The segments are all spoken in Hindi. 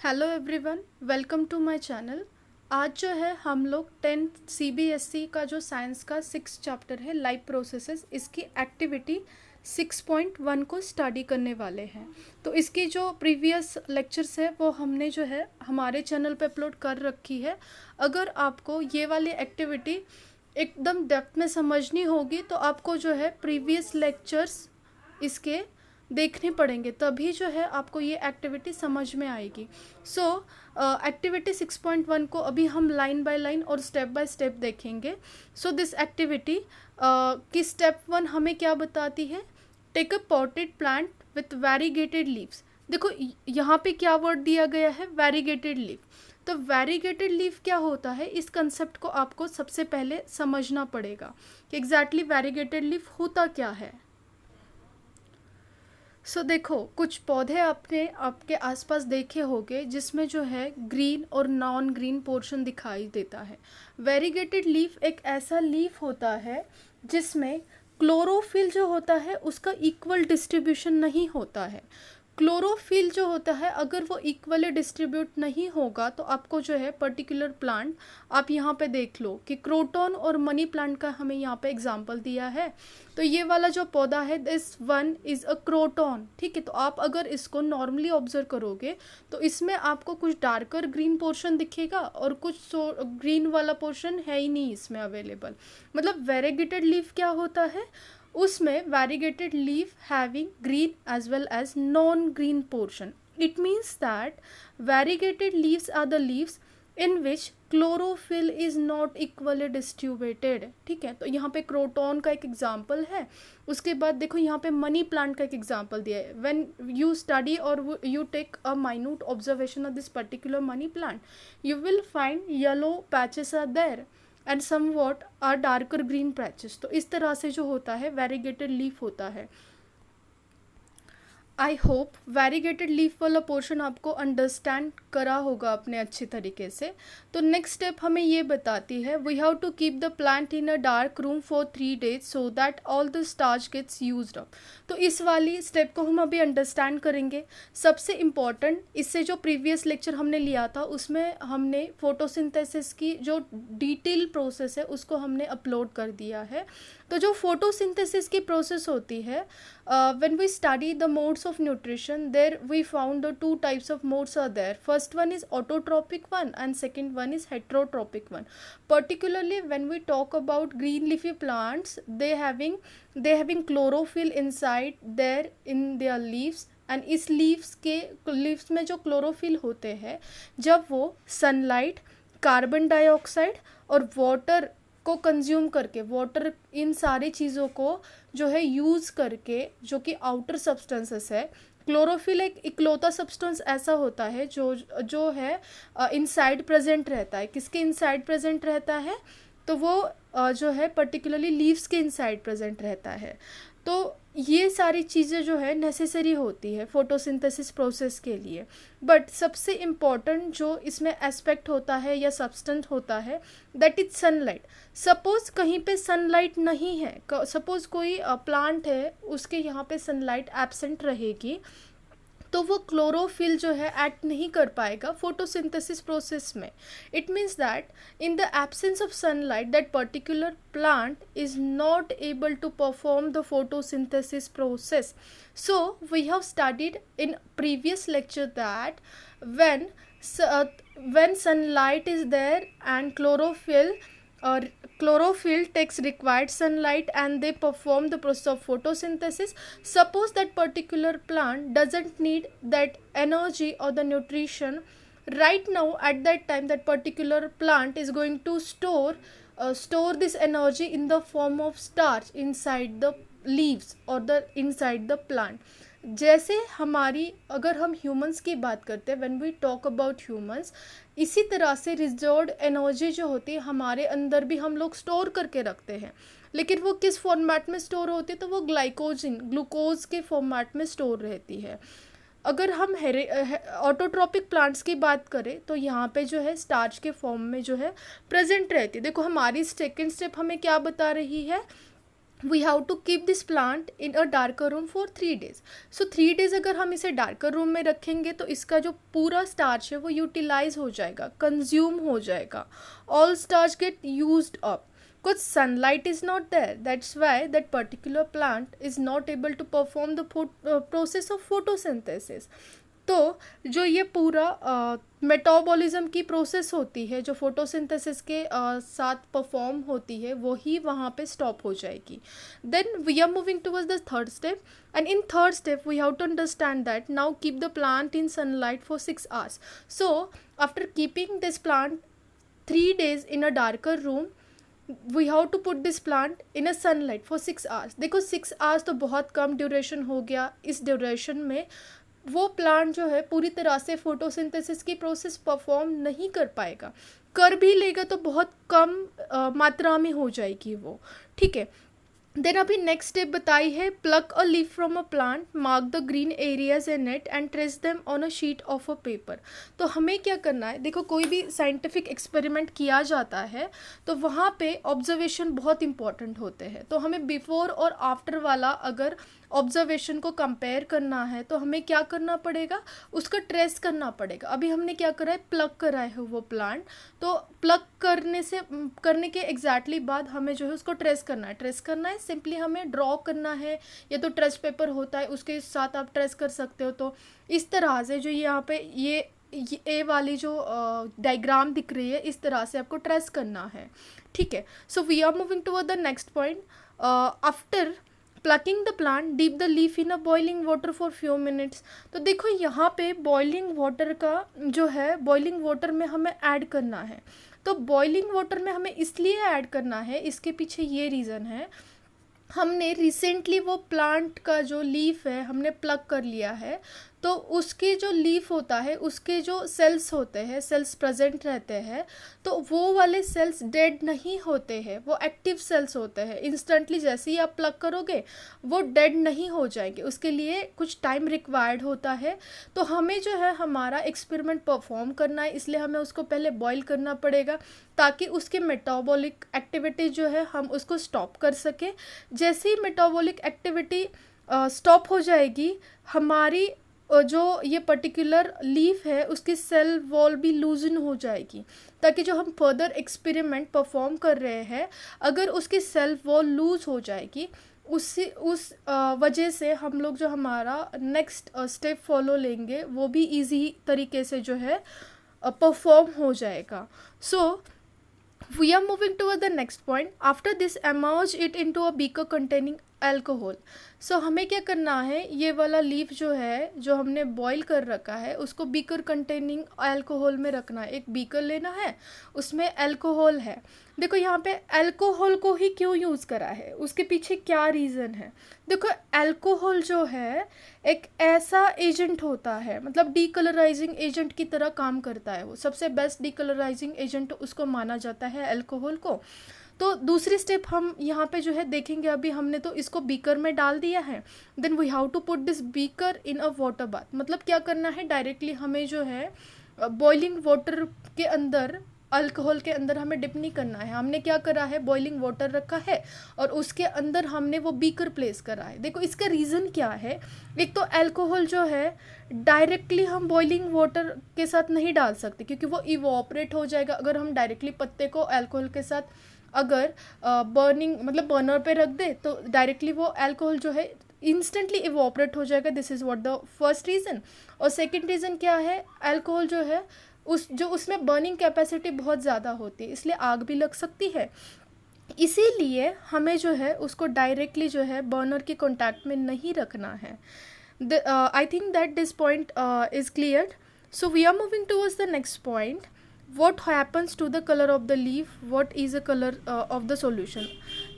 Hello everyone, welcome to my channel. आज जो है हम लोग 10th सीबीएसई का जो साइंस का 6 चैप्टर है लाइव प्रोसेसेस, इसकी एक्टिविटी 6.1 को स्टडी करने वाले हैं। तो इसकी जो प्रीवियस लेक्चर्स है वो हमने जो है हमारे चैनल पे अपलोड कर रखी है। अगर आपको ये वाली एक्टिविटी एकदम डेप्थ में समझनी होगी तो आपको जो है प्रीवियस लेक्चर्स इसके देखने पड़ेंगे, तभी जो है आपको ये एक्टिविटी समझ में आएगी। सो एक्टिविटी 6.1 को अभी हम लाइन बाय लाइन और स्टेप बाय स्टेप देखेंगे। सो दिस एक्टिविटी की स्टेप 1 हमें क्या बताती है? Take a potted plant with variegated leaves. देखो यहाँ पे क्या वर्ड दिया गया है? Variegated leaf. तो वेरीगेटेड लीव क्या होता है, इस कंसेप्ट को आपको सबसे पहले समझना पड़ेगा कि एग्जैक्टली वेरीगेटेड लीव होता क्या है। देखो, कुछ पौधे आपने आपके आसपास देखे होंगे जिसमें जो है ग्रीन और नॉन ग्रीन पोर्शन दिखाई देता है। वेरीगेटेड लीफ एक ऐसा लीफ होता है जिसमें क्लोरोफिल जो होता है उसका इक्वल डिस्ट्रीब्यूशन नहीं होता है। क्लोरोफिल जो होता है अगर वो इक्वली डिस्ट्रीब्यूट नहीं होगा तो आपको जो है पर्टिकुलर प्लांट, आप यहाँ पे देख लो कि क्रोटन और मनी प्लांट का हमें यहाँ पे एग्जांपल दिया है। तो ये वाला जो पौधा है, this one is a croton. ठीक है, तो आप अगर इसको नॉर्मली ऑब्जर्व करोगे तो इसमें आपको कुछ डार्कर ग्रीन पोर्शन दिखेगा और कुछ ग्रीन वाला पोर्शन है ही नहीं इसमें अवेलेबल। मतलब वेरीगेटेड लीफ क्या होता है, उसमें variegated leaf having green as well as non-green portion. It means that variegated leaves are the leaves in which chlorophyll is not equally distributed. ठीक है, तो यहाँ पे क्रोटॉन का एक एग्जाम्पल है। उसके बाद देखो यहाँ पे मनी प्लांट का एक एग्जाम्पल दिया है। When you study or you take a minute observation of this particular money plant, you will find yellow patches are there and somewhat are darker green patches. तो इस तरह से जो होता है वेरीगेटेड लीफ होता है। आई होप वेरीगेटेड लीफ वाला पोर्शन आपको अंडरस्टैंड करा होगा अपने अच्छे तरीके से। तो नेक्स्ट स्टेप हमें ये बताती है, we have to keep the plant in a dark room for 3 days so that all the starch gets used up. तो इस वाली स्टेप को हम अभी अंडरस्टैंड करेंगे। सबसे इम्पॉर्टेंट, इससे जो प्रीवियस लेक्चर हमने लिया था उसमें हमने फोटोसिंथेसिस की जो डिटेल प्रोसेस है उसको हमने अपलोड कर दिया है। तो जो फोटोसिंथेसिस की प्रोसेस होती है, when we study the modes of nutrition, there we found the two types of modes are there. First one is autotrophic one and second one is heterotrophic one. Particularly when we talk about green leafy plants, they having chlorophyll inside there in their leaves, and इस लीव्स में जो क्लोरोफिल होते हैं, जब वो सनलाइट, कार्बन डाइऑक्साइड और वाटर को कंज्यूम करके, वाटर इन सारी चीज़ों को जो है यूज़ करके, जो कि आउटर सब्सटेंसेस है। क्लोरोफिल एक इकलौता सब्सटेंस ऐसा होता है जो है इनसाइड प्रेजेंट रहता है। किसके इनसाइड प्रेजेंट रहता है? तो वो जो है पर्टिकुलरली लीव्स के इनसाइड प्रेजेंट रहता है। तो ये सारी चीज़ें जो है नेसेसरी होती है फोटोसिंथेसिस प्रोसेस के लिए। बट सबसे इम्पॉर्टेंट जो इसमें एस्पेक्ट होता है या सब्सटेंस होता है, दैट इज सनलाइट। सपोज कहीं पे सनलाइट नहीं है, सपोज कोई प्लांट है उसके यहाँ पे सनलाइट एब्सेंट रहेगी, तो वो क्लोरोफिल जो है एक्ट नहीं कर पाएगा फोटोसिंथेसिस प्रोसेस में। It means that in the absence of sunlight that particular plant is not able to perform the photosynthesis process. So we have studied in previous lecture that when sunlight is there and chlorophyll takes required sunlight and they perform the process of photosynthesis. Suppose that particular plant doesn't need that energy or the nutrition right now, at that time that particular plant is going to store this energy in the form of starch inside the leaves or the inside the plant. जैसे हमारी, अगर हम ह्यूमंस की बात करते हैं, when we talk about humans, इसी तरह से रिजर्व्ड एनर्जी जो होती है हमारे अंदर भी हम लोग स्टोर करके रखते हैं। लेकिन वो किस फॉर्मेट में स्टोर होती है? तो वो ग्लूकोज के फॉर्मेट में स्टोर रहती है। अगर हम ऑटोट्रॉपिक प्लांट्स की बात करें तो यहाँ पे जो है स्टार्च के फॉर्म में जो है प्रेजेंट रहती है। देखो हमारी सेकेंड स्टेप हमें क्या बता रही है we have to keep this plant in a darker room for 3 days। So 3 days अगर हम इसे डार्कर रूम में रखेंगे तो इसका जो पूरा स्टार्च है वो यूटिलाइज हो जाएगा, कंज्यूम हो जाएगा, all starch get used up. कुछ sunlight is not there, that's why that particular plant is not able to perform the process of photosynthesis. तो जो ये पूरा मेटाबॉलिज्म की प्रोसेस होती है जो फोटोसिंथेसिस के साथ परफॉर्म होती है वो ही वहाँ पे स्टॉप हो जाएगी। Then we are moving towards the third step, and in third step we have to understand that now keep the plant in sunlight for 6 hours। So after keeping this plant 3 days in a darker room, we have to put this plant in a sunlight for 6 hours। देखो 6 hours तो बहुत कम ड्यूरेशन हो गया। इस ड्यूरेशन में वो प्लांट जो है पूरी तरह से फोटोसिंथेसिस की प्रोसेस परफॉर्म नहीं कर पाएगा, कर भी लेगा तो बहुत कम मात्रा में हो जाएगी वो, ठीक है। देन अभी नेक्स्ट स्टेप बताई है, pluck a leaf from a plant, mark the green areas in it and trace them on a sheet of a paper. तो हमें क्या करना है, देखो कोई भी साइंटिफिक एक्सपेरिमेंट किया जाता है तो वहाँ पे ऑब्जर्वेशन बहुत इंपॉर्टेंट होते हैं। तो हमें बिफोर और आफ्टर वाला अगर ऑब्जर्वेशन को कंपेयर करना है तो हमें क्या करना पड़ेगा, उसका ट्रेस करना पड़ेगा। अभी हमने क्या करा है, प्लग कराए है वो प्लांट, तो प्लग करने के एग्जैक्टली बाद हमें जो है उसको ट्रेस करना है। ट्रेस करना है सिंपली हमें ड्रॉ करना है, या तो ट्रेस पेपर होता है उसके साथ आप ट्रेस कर सकते हो। तो इस तरह से जो यहाँ पे ये ए वाली जो डायग्राम दिख रही है इस तरह से आपको ट्रेस करना है, ठीक है। So we are moving toward the next point. After plucking the plant, dip the leaf in a boiling water for few minutes. तो देखो यहाँ पे बॉइलिंग वाटर का जो है, बॉइलिंग वाटर में हमें ऐड करना है। तो बॉइलिंग वाटर में हमें इसलिए ऐड करना है, इसके पीछे ये रीज़न है, हमने रिसेंटली वो प्लांट का जो लीफ है हमने प्लग कर लिया है, तो उसके जो लीफ होता है उसके जो सेल्स होते हैं, सेल्स प्रेजेंट रहते हैं, तो वो वाले सेल्स डेड नहीं होते हैं, वो एक्टिव सेल्स होते हैं। इंस्टेंटली जैसे ही आप प्लग करोगे वो डेड नहीं हो जाएंगे, उसके लिए कुछ टाइम रिक्वायर्ड होता है। तो हमें जो है हमारा एक्सपेरिमेंट परफॉर्म करना है, इसलिए हमें उसको पहले बॉईल करना पड़ेगा ताकि उसके मेटाबॉलिक एक्टिविटी जो है हम उसको स्टॉप कर सकें। जैसे ही मेटाबॉलिक एक्टिविटी स्टॉप हो जाएगी, हमारी जो ये पर्टिकुलर लीफ है उसकी सेल वॉल भी लूजन हो जाएगी, ताकि जो हम फर्दर एक्सपेरिमेंट परफॉर्म कर रहे हैं अगर उसकी सेल वॉल लूज हो जाएगी, उस वजह से हम लोग जो हमारा नेक्स्ट स्टेप फॉलो लेंगे वो भी इजी तरीके से जो है परफॉर्म हो जाएगा। सो we are moving toward the next point. After this, immerse it into a beaker containing alcohol. So हमें क्या करना है, ये वाला लीफ जो है जो हमने बॉईल कर रखा है उसको बीकर कंटेनिंग अल्कोहल में रखना है। एक बीकर लेना है, उसमें अल्कोहल है। देखो यहाँ पे अल्कोहल को ही क्यों यूज़ करा है, उसके पीछे क्या रीज़न है। देखो अल्कोहल जो है एक ऐसा एजेंट होता है, मतलब डीकलराइजिंग एजेंट की तरह काम करता है, वो सबसे बेस्ट डीकलराइजिंग एजेंट उसको माना जाता है अल्कोहल को। तो दूसरी स्टेप हम यहाँ पे जो है देखेंगे, अभी हमने तो इसको बीकर में डाल दिया है, then we have to put this beaker in a water bath. मतलब क्या करना है, डायरेक्टली हमें जो है बॉइलिंग वाटर के अंदर, अल्कोहल के अंदर हमें डिप नहीं करना है। हमने क्या करा है, बॉइलिंग वाटर रखा है और उसके अंदर हमने वो बीकर प्लेस करा है। देखो इसका रीज़न क्या है, एक तो अल्कोहल जो है डायरेक्टली हम बॉइलिंग वाटर के साथ नहीं डाल सकते क्योंकि वो इवोपरेट हो जाएगा। अगर हम डायरेक्टली पत्ते को अल्कोहल के साथ अगर बर्निंग मतलब बर्नर पे रख दे तो डायरेक्टली वो अल्कोहल जो है इंस्टेंटली इवोपरेट हो जाएगा। This is what the first reason. और सेकंड रीज़न क्या है, अल्कोहल जो है उसमें बर्निंग कैपेसिटी बहुत ज़्यादा होती है, इसलिए आग भी लग सकती है। इसीलिए हमें जो है उसको डायरेक्टली जो है बर्नर के कॉन्टैक्ट में नहीं रखना है। I think that this point is clear. So we are moving towards the next point. What happens to the color of the leaf? What is the color of the solution?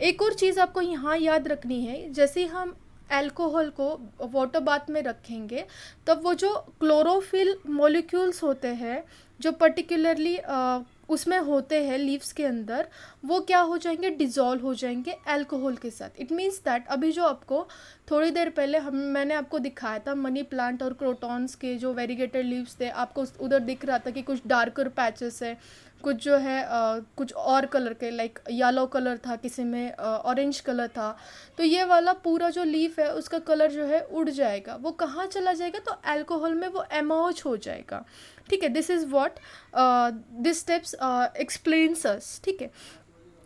एक और चीज़ आपको यहाँ याद रखनी है, जैसे ही हम अल्कोहल को वाटर बाथ में रखेंगे तब वो जो क्लोरोफिल मॉलिक्यूल्स होते हैं जो पर्टिकुलरली उसमें होते हैं लीव्स के अंदर, वो क्या हो जाएंगे, डिज़ोल्व हो जाएंगे अल्कोहल के साथ। इट मीन्स दैट अभी जो आपको थोड़ी देर पहले मैंने आपको दिखाया था मनी प्लांट और क्रोटॉन्स के जो वेरीगेटेड लीव्स थे, आपको उधर दिख रहा था कि कुछ डार्कर पैचेस है, कुछ जो है कुछ और कलर के, लाइक येलो कलर था, किसी में ऑरेंज कलर था। तो ये वाला पूरा जो लीफ है उसका कलर जो है उड़ जाएगा, वो कहाँ चला जाएगा, तो अल्कोहल में वो एमर्ज हो जाएगा। ठीक है, this is what this steps explains us. ठीक है,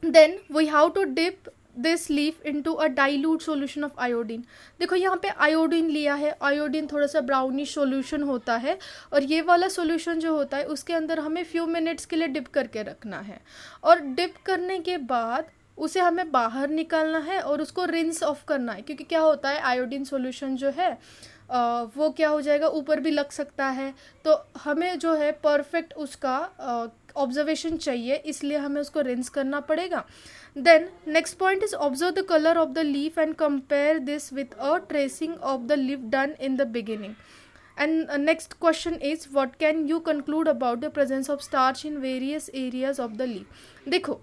then we have to dip this leaf into a dilute solution of iodine. देखो यहाँ पे आयोडीन लिया है, आयोडीन थोड़ा सा ब्राउनिश सॉल्यूशन होता है, और ये वाला सॉल्यूशन जो होता है उसके अंदर हमें फ्यू मिनट्स के लिए डिप करके रखना है, और डिप करने के बाद उसे हमें बाहर निकालना है और उसको रिंस ऑफ करना है। क्योंकि क्या होता है, आयोडीन सॉल्यूशन जो है वो क्या हो जाएगा, ऊपर भी लग सकता है, तो हमें जो है परफेक्ट उसका ऑब्जर्वेशन चाहिए, इसलिए हमें उसको रिंस करना पड़ेगा। Then next point is observe the colour of the leaf and compare this with a tracing of the leaf done in the beginning. And next question is what can you conclude about the presence of starch in various areas of the leaf। देखो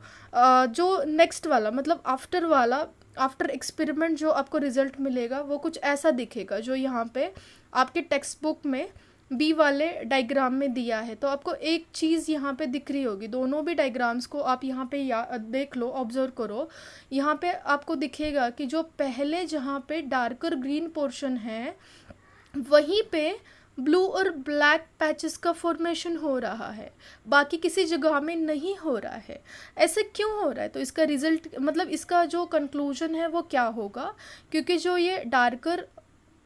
जो नेक्स्ट वाला मतलब आफ्टर वाला, आफ्टर एक्सपेरिमेंट जो आपको रिजल्ट मिलेगा वो कुछ ऐसा दिखेगा जो यहाँ पे आपके टेक्स्ट बुक में बी वाले डायग्राम में दिया है। तो आपको एक चीज़ यहाँ पे दिख रही होगी, दोनों भी डायग्राम्स को आप यहाँ पे देख लो, ऑब्जर्व करो। यहाँ पे आपको दिखेगा कि जो पहले जहाँ पे डार्कर ग्रीन पोर्शन है वहीं पे ब्लू और ब्लैक पैचेस का फॉर्मेशन हो रहा है, बाकी किसी जगह में नहीं हो रहा है। ऐसे क्यों हो रहा है, तो इसका रिजल्ट मतलब इसका जो कंक्लूजन है वो क्या होगा, क्योंकि जो ये डार्कर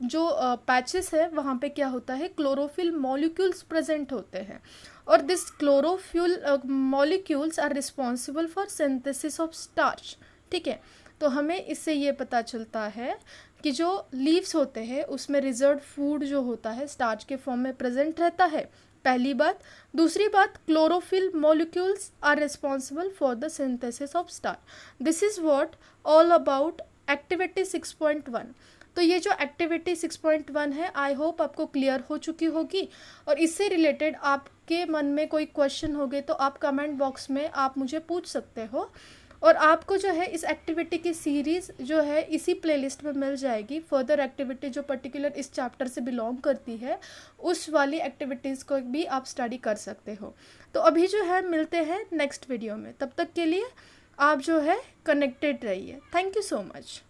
जो पैचेस है वहाँ पे क्या होता है, क्लोरोफिल मॉलिक्यूल्स प्रेजेंट होते हैं, और this chlorophyll molecules are responsible for synthesis of starch. ठीक है, तो हमें इससे ये पता चलता है कि जो लीव्स होते हैं उसमें रिजर्व फूड जो होता है स्टार्च के फॉर्म में प्रेजेंट रहता है, पहली बात। दूसरी बात, chlorophyll molecules are responsible for the synthesis of starch. This is what all about activity 6.1। तो ये जो एक्टिविटी 6.1 है आई होप आपको क्लियर हो चुकी होगी, और इससे रिलेटेड आपके मन में कोई क्वेश्चन हो गए तो आप कमेंट बॉक्स में आप मुझे पूछ सकते हो, और आपको जो है इस एक्टिविटी की सीरीज़ जो है इसी प्लेलिस्ट में मिल जाएगी। फर्दर एक्टिविटी जो पर्टिकुलर इस चैप्टर से बिलोंग करती है उस वाली एक्टिविटीज़ को भी आप स्टडी कर सकते हो। तो अभी जो है मिलते हैं नेक्स्ट वीडियो में, तब तक के लिए आप जो है कनेक्टेड रहिए। Thank you so much.